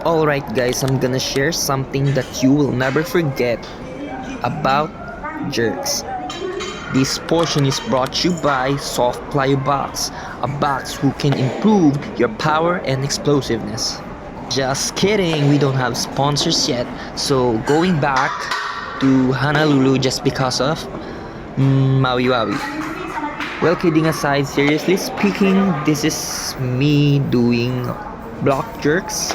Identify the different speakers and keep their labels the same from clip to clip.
Speaker 1: Alright guys, I'm gonna share something that you will never forget about jerks. This portion is brought to you by Soft Plyo Box, a box who can improve your power and explosiveness. Just kidding, we don't have sponsors yet, so going back to Honolulu just because of Maui Waui. Well, kidding aside, seriously speaking, this is me doing block jerks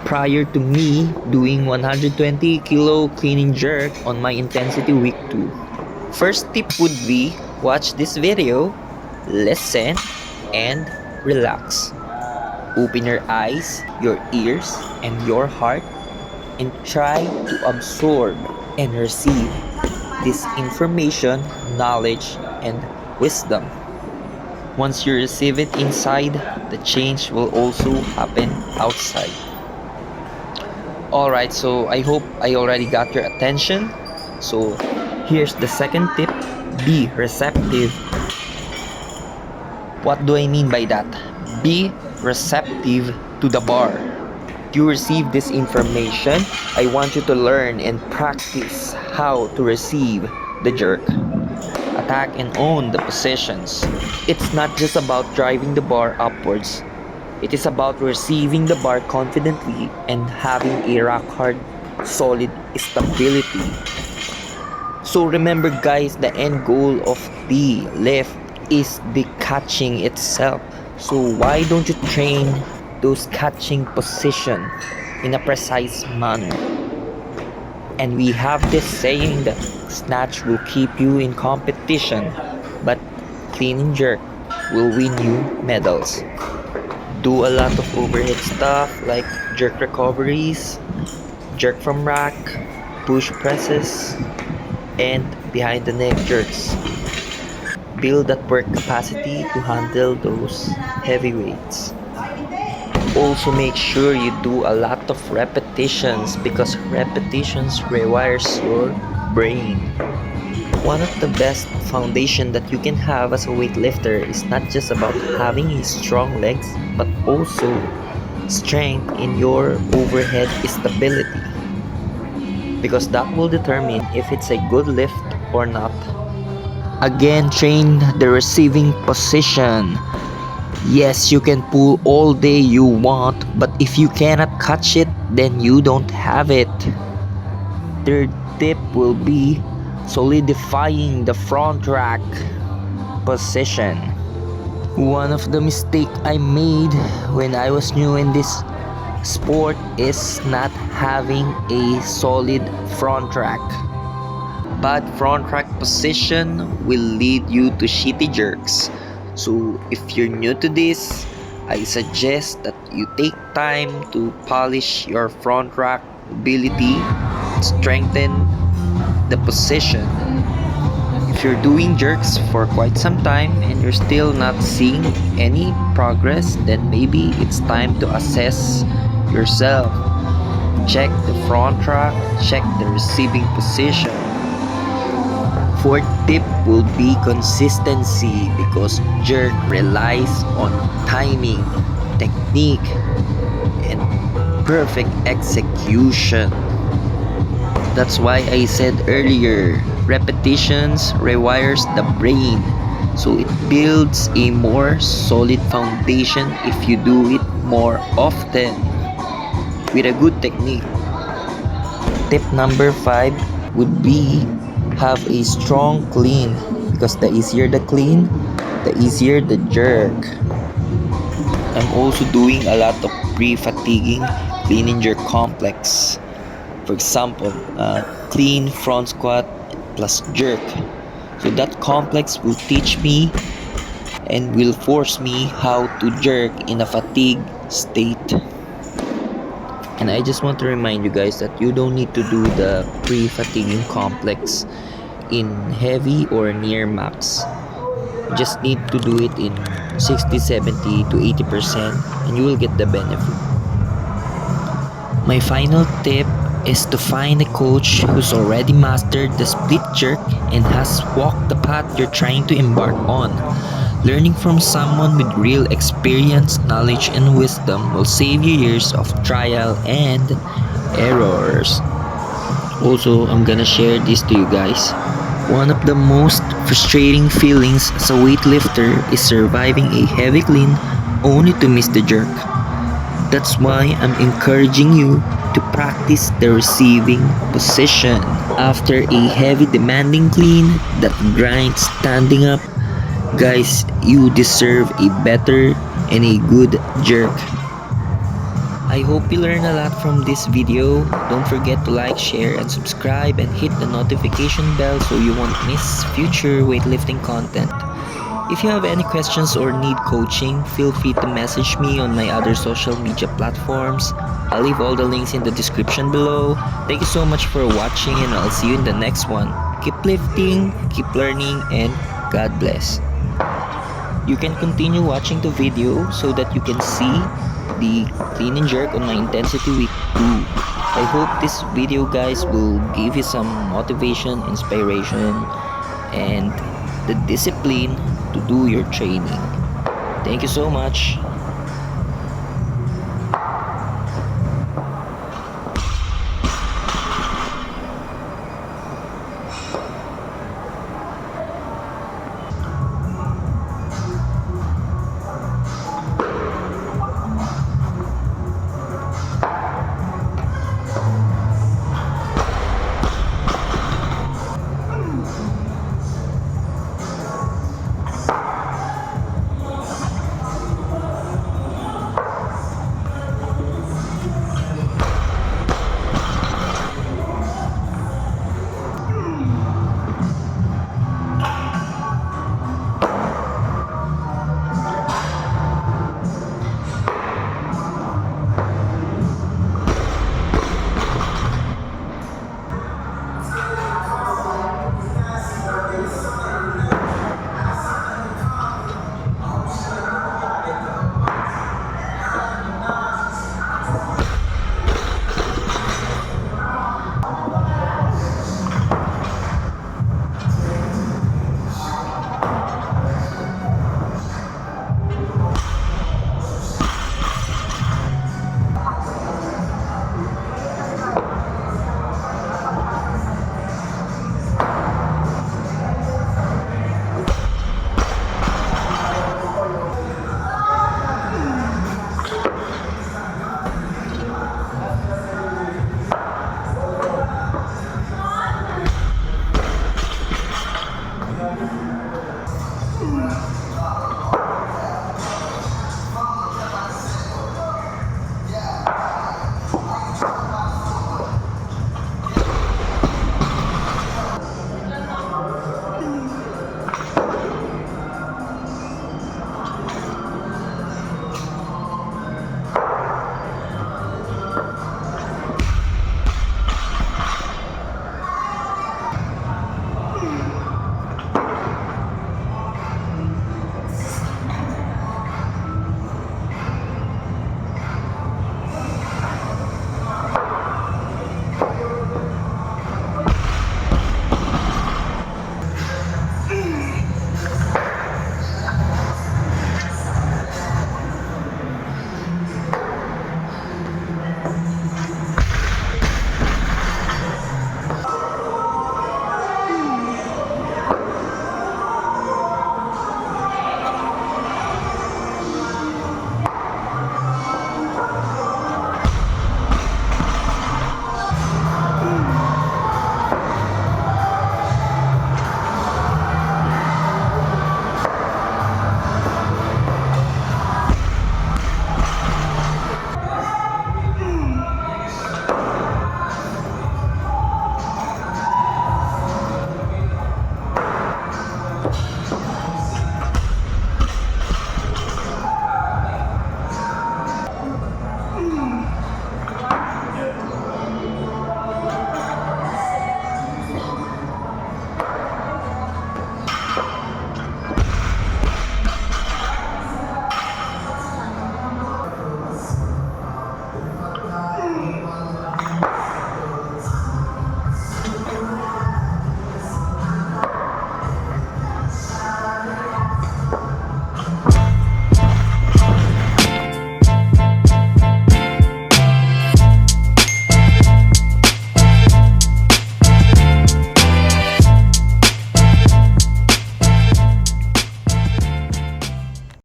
Speaker 1: prior to me doing 120 kilo clean and jerk on my intensity week 2. First tip would be watch this video, listen, and relax. Open your eyes, your ears, and your heart and try to absorb and receive this information, knowledge, and wisdom. Once you receive it inside, the change will also happen outside. Alright, so I hope I already got your attention. So here's the second tip: be receptive. What do I mean by that? Be receptive to the bar. You receive this information, I want you to learn and practice how to receive the jerk. Attack and own the positions. It's not just about driving the bar upwards. It is about receiving the bar confidently and having a rock hard, solid stability. So remember guys, the end goal of the lift is the catching itself. So why don't you train those catching position in a precise manner? And we have this saying that snatch will keep you in competition, but clean and jerk will win you medals. Do a lot of overhead stuff like jerk recoveries, jerk from rack, push presses, and behind the neck jerks. Build that work capacity to handle those heavy weights. Also make sure you do a lot of repetitions because repetitions rewires your brain. One of the best foundation that you can have as a weightlifter is not just about having a strong legs but also strength in your overhead stability, because that will determine if it's a good lift or not. Again, train the receiving position. Yes, you can pull all day you want, but if you cannot catch it, then you don't have it. Third tip will be solidifying the front rack position. One of the mistake I made when I was new in this sport is not having a solid front rack. Bad front rack position will lead you to shitty jerks. So if you're new to this, I suggest that you take time to polish your front rack ability, strengthen the position. If you're doing jerks for quite some time and you're still not seeing any progress, then maybe it's time to assess yourself. Check the front rack, check the receiving position. Fourth tip will be consistency, because jerk relies on timing, technique, and perfect execution. That's why I said earlier, repetitions rewires the brain, so it builds a more solid foundation if you do it more often with a good technique. Tip number 5 would be have a strong clean, because the easier the clean, the easier the jerk. I'm also doing a lot of pre-fatiguing clean and jerk complex. For example, clean front squat plus jerk. So that complex will teach me and will force me how to jerk in a fatigue state. And I just want to remind you guys that you don't need to do the pre-fatiguing complex in heavy or near max. You just need to do it in 60, 70 to 80% and you will get the benefit. My final tip is to find a coach who's already mastered the split jerk and has walked the path you're trying to embark on. Learning from someone with real experience, knowledge, and wisdom will save you years of trial and errors. Also, I'm gonna share this to you guys. One of the most frustrating feelings as a weightlifter is surviving a heavy clean only to miss the jerk. That's why I'm encouraging you to practice the receiving position. After a heavy demanding clean that grinds standing up, guys, you deserve a better and a good jerk. I hope you learned a lot from this video. Don't forget to like, share, and subscribe, and hit the notification bell so you won't miss future weightlifting content. If you have any questions or need coaching, feel free to message me on my other social media platforms. I'll leave all the links in the description below. Thank you so much for watching, and I'll see you in the next one. Keep lifting, keep learning, and God bless. You can continue watching the video so that you can see the clean and jerk on my intensity week 2. I hope this video, guys, will give you some motivation, inspiration, and the discipline to do your training. Thank you so much.